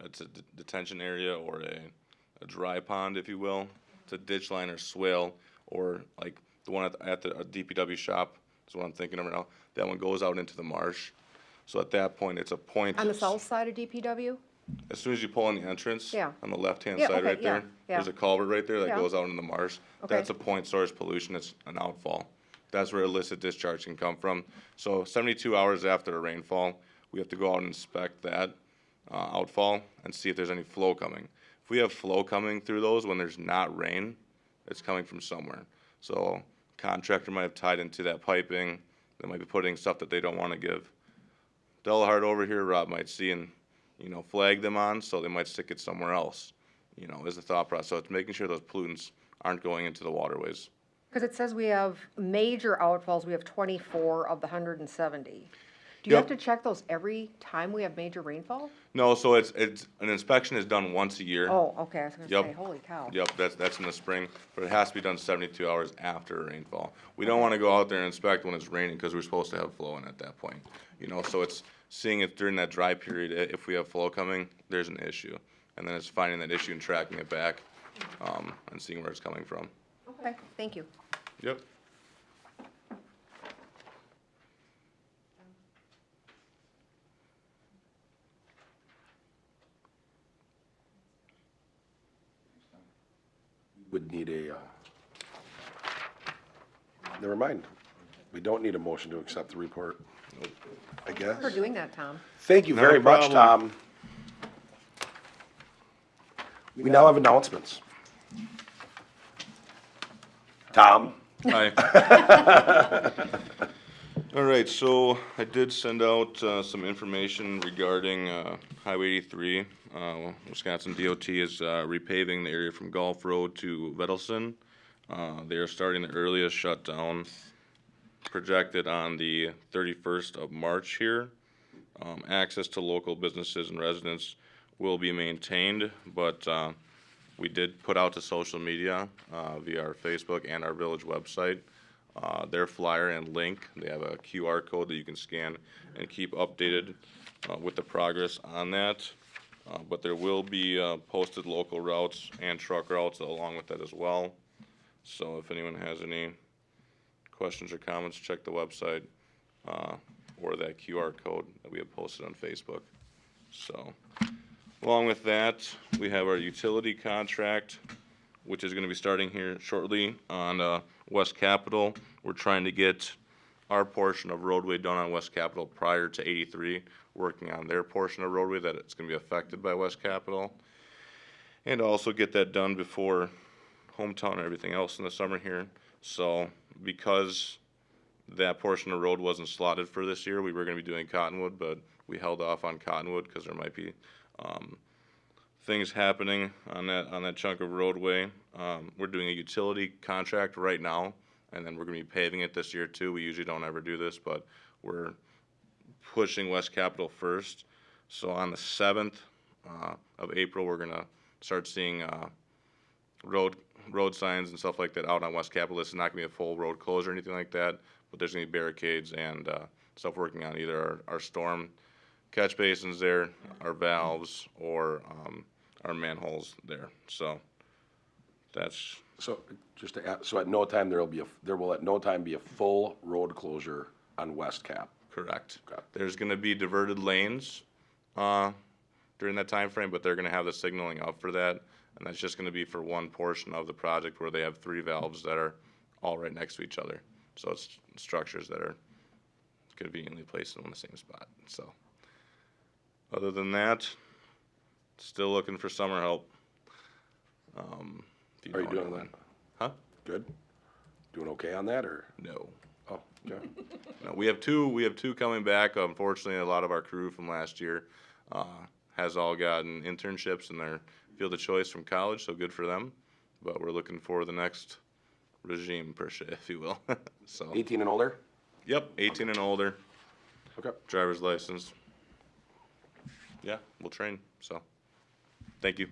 it's a detention area or a dry pond, if you will. It's a ditch line or swale, or like the one at the DPW shop, is what I'm thinking of right now. That one goes out into the marsh. So at that point, it's a point. On the south side of DPW? As soon as you pull in the entrance, Yeah. on the left-hand Yeah, side okay, right there, yeah, yeah. there's a culvert right there that Yeah. goes out in the marsh. Okay. That's a point source pollution, it's an outfall. That's where illicit discharge can come from. So 72 hours after a rainfall, we have to go out and inspect that outfall and see if there's any flow coming. If we have flow coming through those when there's not rain, it's coming from somewhere. So contractor might have tied into that piping, they might be putting stuff that they don't want to give. Delahart over here, Rob might see and, flag them on, so they might stick it somewhere else, is the thought process. So it's making sure those pollutants aren't going into the waterways. Because it says we have major outfalls, we have 24 of the 170. Do you have to Yep. check those every time we have major rainfall? No, so it's an inspection is done once a year. Oh, okay, I was gonna Yep. say, holy cow. Yep, that's in the spring, but it has to be done 72 hours after a rainfall. We don't want to go out there and inspect when it's raining because we're supposed to have flow in at that point. So it's seeing it during that dry period. If we have flow coming, there's an issue, and then it's finding that issue and tracking it back, and seeing where it's coming from. Okay, thank you. Yep. Would need never mind. We don't need a motion to accept the report, I guess. For doing that, Tom. Thank you Not a very much, problem. Tom. We now have announcements. Tom? Hi. All right, so I did send out some information regarding Highway 83. Wisconsin DOT is repaving the area from Gulf Road to Vedelson. They are starting the earliest shutdown projected on the 31st of March here. Access to local businesses and residents will be maintained, but we did put out to social media via our Facebook and our village website their flyer and link. They have a QR code that you can scan and keep updated with the progress on that. But there will be posted local routes and truck routes along with that as well. So if anyone has any questions or comments, check the website or that QR code that we have posted on Facebook. So along with that, we have our utility contract, which is going to be starting here shortly on West Capitol. We're trying to get our portion of roadway done on West Capitol prior to 83, working on their portion of roadway that it's going to be affected by West Capitol, and also get that done before hometown and everything else in the summer here. So because that portion of road wasn't slotted for this year, we were going to be doing Cottonwood, but we held off on Cottonwood because there might be things happening on that chunk of roadway. We're doing a utility contract right now, and then we're going to be paving it this year too. We usually don't ever do this, but we're pushing West Capitol first. So on the 7th of April, we're going to start seeing road signs and stuff like that out on West Capitol. This is not going to be a full road closure or anything like that, but there's going to be barricades and stuff working on either our storm catch basins there, our valves, or our manholes there. So that's So just to add, so at no time there will at no time be a full road closure on West Cap. correct. Okay. There's going to be diverted lanes during that time frame, but they're going to have the signaling up for that, and that's just going to be for one portion of the project where they have 3 valves that are all right next to each other. So it's structures that are conveniently placed in the same spot. So other than that, still looking for summer help. If Are you know doing anyone. that? Huh? Good? Doing okay on that, or? No. Oh, okay. No, we have two coming back. Unfortunately, a lot of our crew from last year has all gotten internships, and they're field of choice from college, so good for them. But we're looking for the next regime, per se, if you will. So, 18 and older? yep, 18 and older, Okay. driver's license. Yeah, we'll train, so, thank you.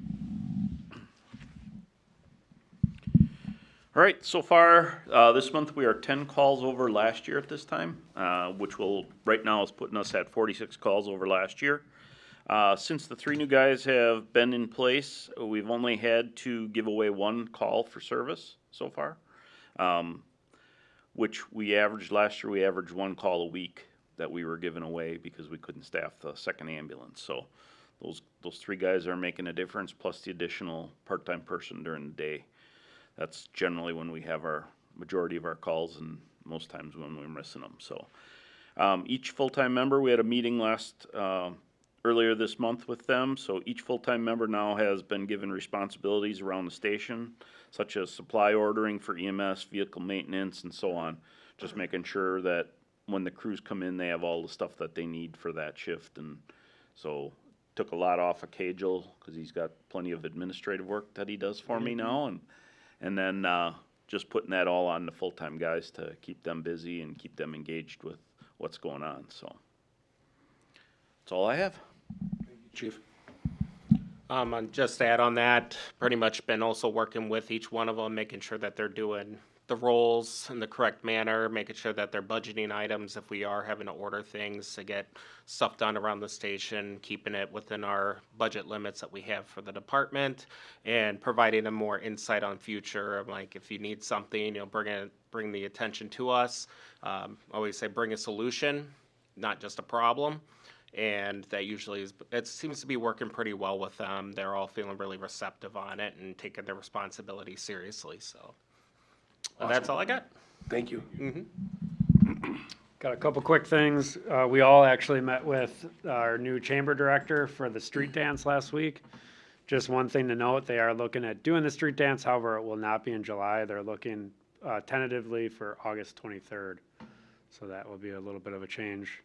All right, so far, this month we are 10 calls over last year at this time, which will, right now is putting us at 46 calls over last year. Since the 3 new guys have been in place, we've only had to give away 1 call for service so far. Which we averaged, last year we averaged 1 call a week that we were giving away because we couldn't staff the second ambulance. So those 3 guys are making a difference, plus the additional part-time person during the day. That's generally when we have our majority of our calls, and most times when we're missing them. So each full-time member, we had a meeting earlier this month with them. So each full-time member now has been given responsibilities around the station, such as supply ordering for EMS, vehicle maintenance, and so on. Just making sure that when the crews come in, they have all the stuff that they need for that shift. And so took a lot off of Cajal because he's got plenty of administrative work that he does for me now. And then just putting that all on the full-time guys to keep them busy and keep them engaged with what's going on. So that's all I have. Chief? And just to add on that, pretty much been also working with each one of them, making sure that they're doing the roles in the correct manner, making sure that they're budgeting items if we are having to order things to get stuff done around the station, keeping it within our budget limits that we have for the department, and providing them more insight on future. Like if you need something, bring the attention to us. Always say bring a solution, not just a problem. And that usually it seems to be working pretty well with them. They're all feeling really receptive on it and taking their responsibility seriously. So that's all I got. Thank you. Got a couple quick things. We all actually met with our new chamber director for the street dance last week. Just one thing to note, they are looking at doing the street dance, however, it will not be in July. They're looking tentatively for August 23rd. So that will be a little bit of a change.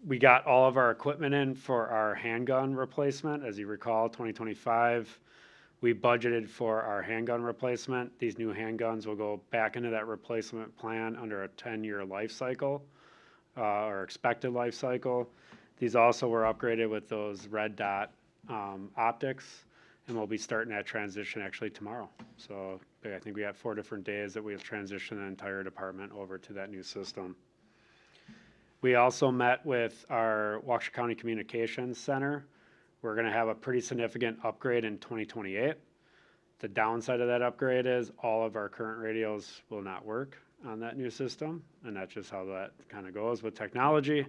We got all of our equipment in for our handgun replacement. As you recall, 2025, we budgeted for our handgun replacement. These new handguns will go back into that replacement plan under a 10-year life cycle, or expected life cycle. These also were upgraded with those red dot optics, and we'll be starting that transition actually tomorrow. So I think we have 4 different days that we'll transition the entire department over to that new system. We also met with our Washington County Communications Center. We're going to have a pretty significant upgrade in 2028. The downside of that upgrade is all of our current radios will not work on that new system, and that's just how that kind of goes with technology.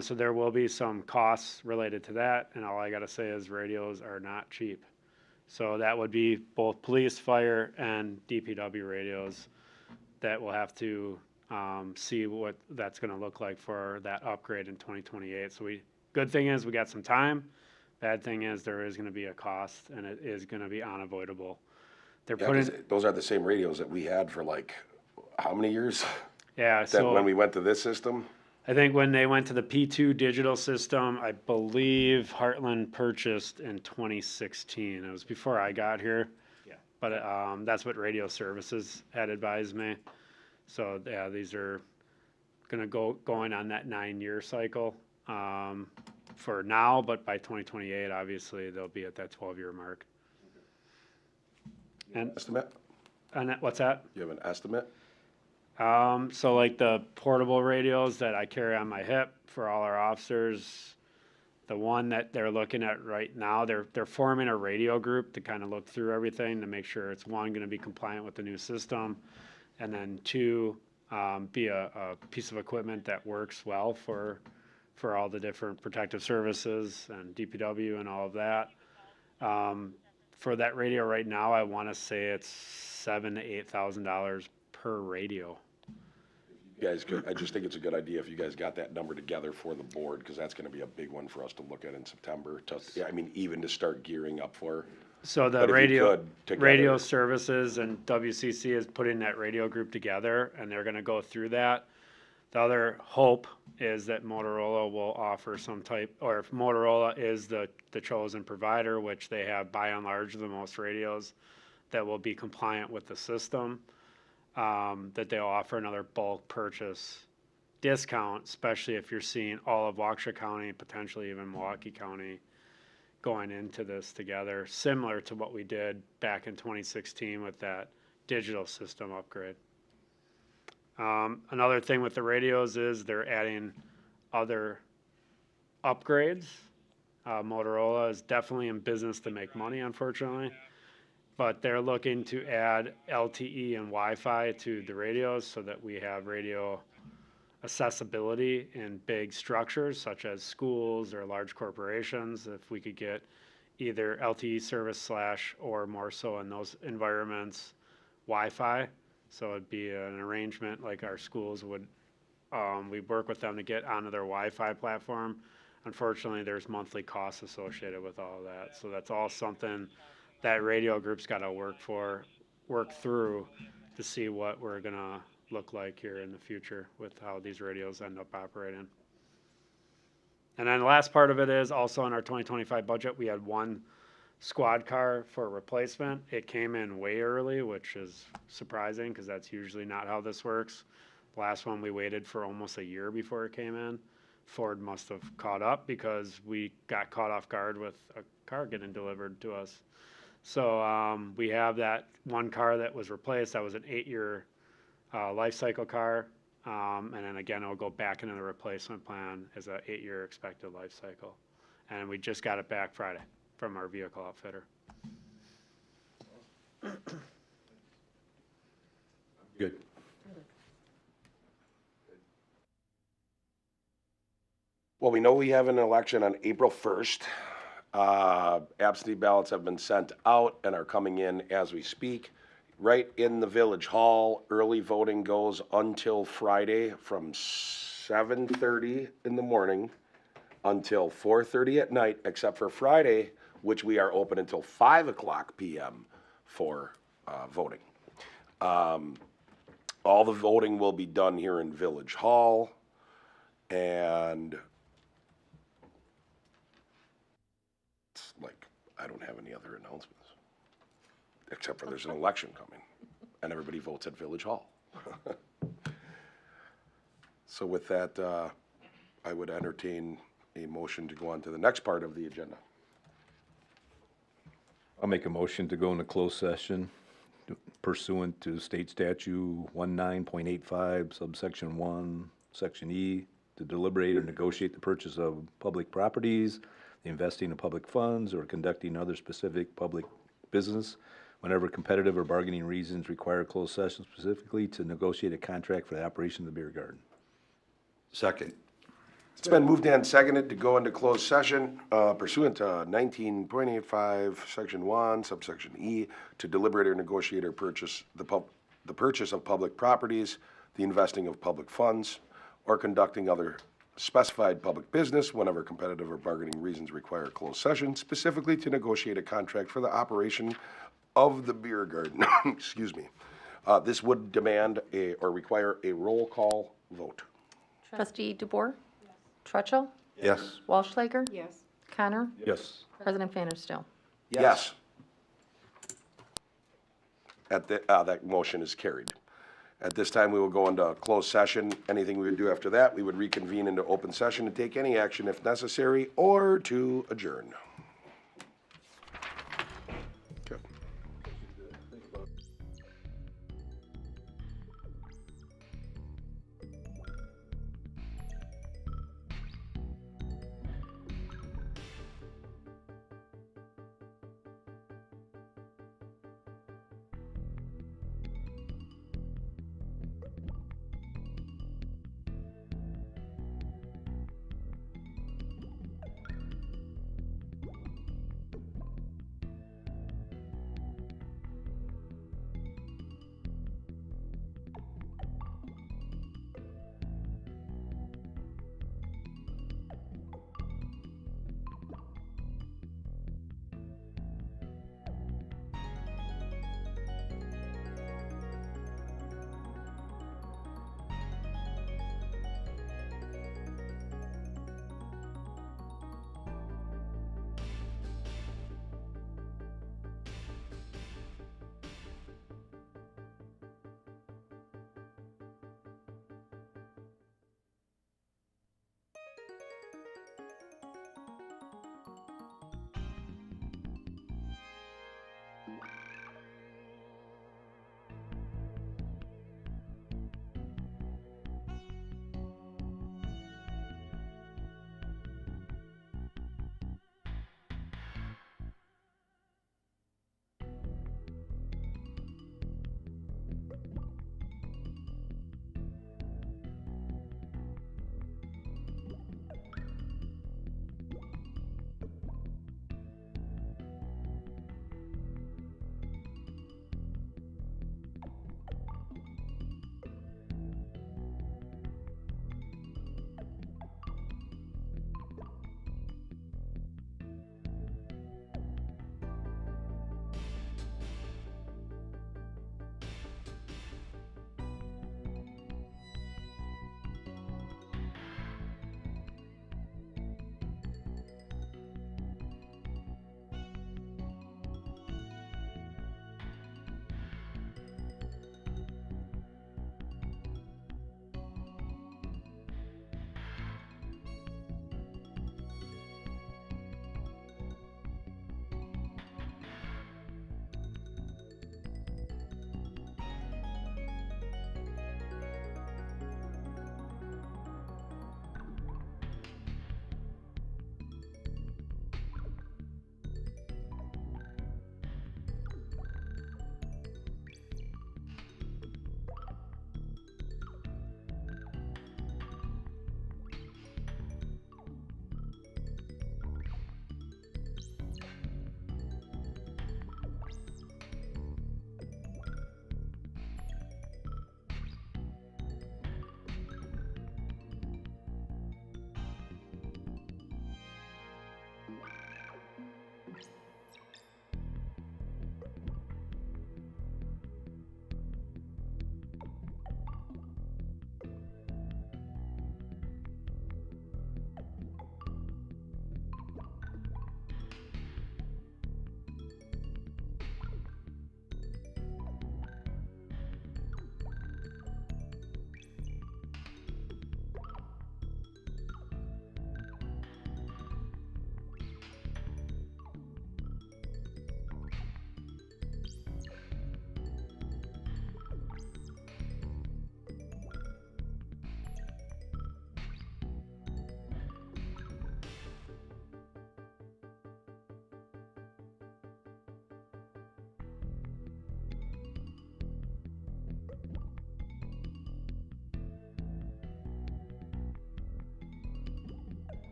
So there will be some costs related to that, and all I got to say is radios are not cheap. So that would be both police, fire, and DPW radios that we'll have to see what that's going to look like for that upgrade in 2028. So good thing is we got some time. Bad thing is there is going to be a cost, and it is going to be unavoidable. They're putting Those are the same radios that we had for like, how many years? Yeah, That so when we went to this system? I think when they went to the P2 digital system, I believe Hartland purchased in 2016. It was before I got here. Yeah. But that's what Radio Services had advised me. So yeah, these are going to going on that 9-year cycle for now, but by 2028, obviously they'll be at that 12-year mark. And Estimate? what's that? You have an estimate? So like the portable radios that I carry on my hip for all our officers, the one that they're looking at right now, they're forming a radio group to kind of look through everything to make sure it's, 1, going to be compliant with the new system, and then 2, be a piece of equipment that works well for all the different protective services and DPW and all of that. For that radio right now, I want to say it's $7,000 to $8,000 per radio. You guys could, I just think it's a good idea if you guys got that number together for the board, because that's gonna be a big one for us to look at in September. Yeah, I mean, even to start gearing up for. So the But if you radio could, together- radio services and WCC is putting that radio group together, and they're going to go through that. The other hope is that Motorola will offer some type, or if Motorola is the chosen provider, which they have by and large the most radios that will be compliant with the system, that they'll offer another bulk purchase discount, especially if you're seeing all of Waukesha County, potentially even Milwaukee County, going into this together, similar to what we did back in 2016 with that digital system upgrade. Another thing with the radios is they're adding other upgrades. Motorola is definitely in business to make money, unfortunately, but they're looking to add LTE and Wi-Fi to the radios so that we have radio accessibility in big structures such as schools or large corporations. If we could get either LTE service / or more so in those environments, Wi-Fi. So it'd be an arrangement like our schools would, we work with them to get onto their Wi-Fi platform. Unfortunately, there's monthly costs associated with all of that. So that's all something that radio group's got to work through to see what we're gonna look like here in the future with how these radios end up operating. And then the last part of it is also in our 2025 budget, we had one squad car for replacement. It came in way early, which is surprising because that's usually not how this works. The last one we waited for almost a year before it came in. Ford must have caught up because we got caught off guard with a car getting delivered to us. So we have that one car that was replaced. That was an 8-year life cycle car. And then again, it'll go back into the replacement plan as an 8-year expected life cycle. And we just got it back Friday from our vehicle outfitter. Good. Well, we know we have an election on April 1st. Absentee ballots have been sent out and are coming in as we speak. Right in the Village Hall, early voting goes until Friday from 7:30 in the morning until 4:30 at night, except for Friday, which we are open until 5 o'clock p.m. for voting. All the voting will be done here in Village Hall, and it's like, I don't have any other announcements, except for there's an election coming, and everybody votes at Village Hall. So with that, I would entertain a motion to go on to the next part of the agenda. I'll make a motion to go into closed session pursuant to state statute 19.85 subsection 1, section E, to deliberate or negotiate the purchase of public properties, the investing of public funds, or conducting other specific public business whenever competitive or bargaining reasons require closed session, specifically to negotiate a contract for the operation of the beer garden. Second. It's been moved and seconded to go into closed session pursuant to 19.85, section 1, subsection E, to deliberate or negotiate or purchase the purchase of public properties, the investing of public funds, or conducting other specified public business whenever competitive or bargaining reasons require a closed session, specifically to negotiate a contract for the operation of the beer garden. Excuse me. This would demand or require a roll call vote. Trustee DeBoer? Trutchell? Yes. Wallschlager? Yes. Connor? Yes. President Vanderstill? Yes. That motion is carried. At this time, we will go into closed session. Anything we would do after that, we would reconvene into open session and take any action if necessary or to adjourn.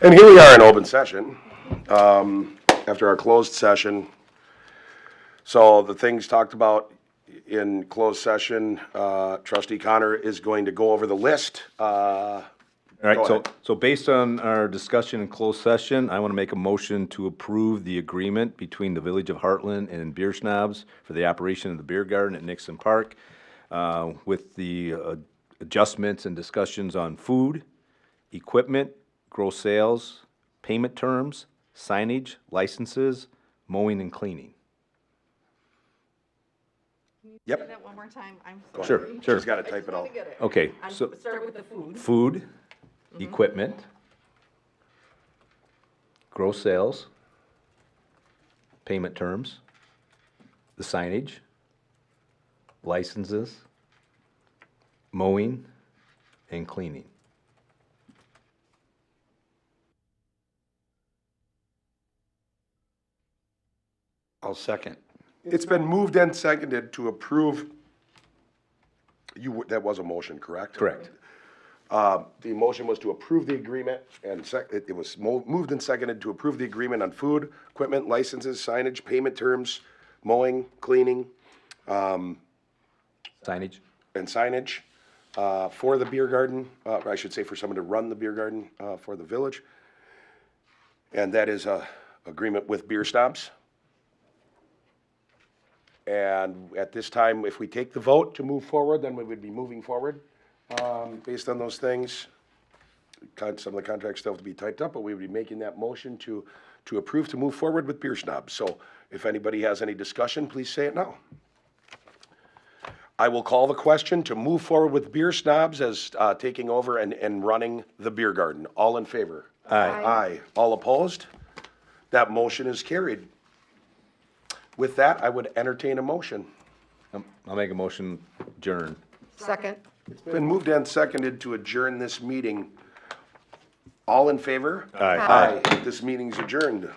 And here we are in open session, after our closed session. So the things talked about in closed session, Trustee Connor is going to go over the list. All right, Go so, ahead. so based on our discussion in closed session, I want to make a motion to approve the agreement between the Village of Hartland and Beer Snobs for the operation of the beer garden at Nixon Park, with the adjustments and discussions on food, equipment, gross sales, payment terms, signage, licenses, mowing and cleaning. Yep. Say that one more time, I'm Go ahead. Sure, sure. She's got to type it out. Okay, so Start with the food. food, equipment, gross sales, payment terms, the signage, licenses, mowing, and cleaning. I'll second. It's been moved and seconded to approve, that was a motion, correct? Correct. The motion was to approve the agreement, and it was moved and seconded to approve the agreement on food, equipment, licenses, signage, payment terms, mowing, cleaning, Signage? and signage for the beer garden, I should say for someone to run the beer garden for the village. And that is a agreement with Beer Snobs. And at this time, if we take the vote to move forward, then we would be moving forward based on those things. Some of the contracts still have to be typed up, but we would be making that motion to approve to move forward with Beer Snobs. So if anybody has any discussion, please say it now. I will call the question to move forward with Beer Snobs as taking over and running the beer garden. All in favor? Aye. Aye. All opposed? That motion is carried. With that, I would entertain a motion. I'll make a motion, adjourn. Second. It's been moved and seconded to adjourn this meeting. All in favor? Aye. Aye. This meeting's adjourned.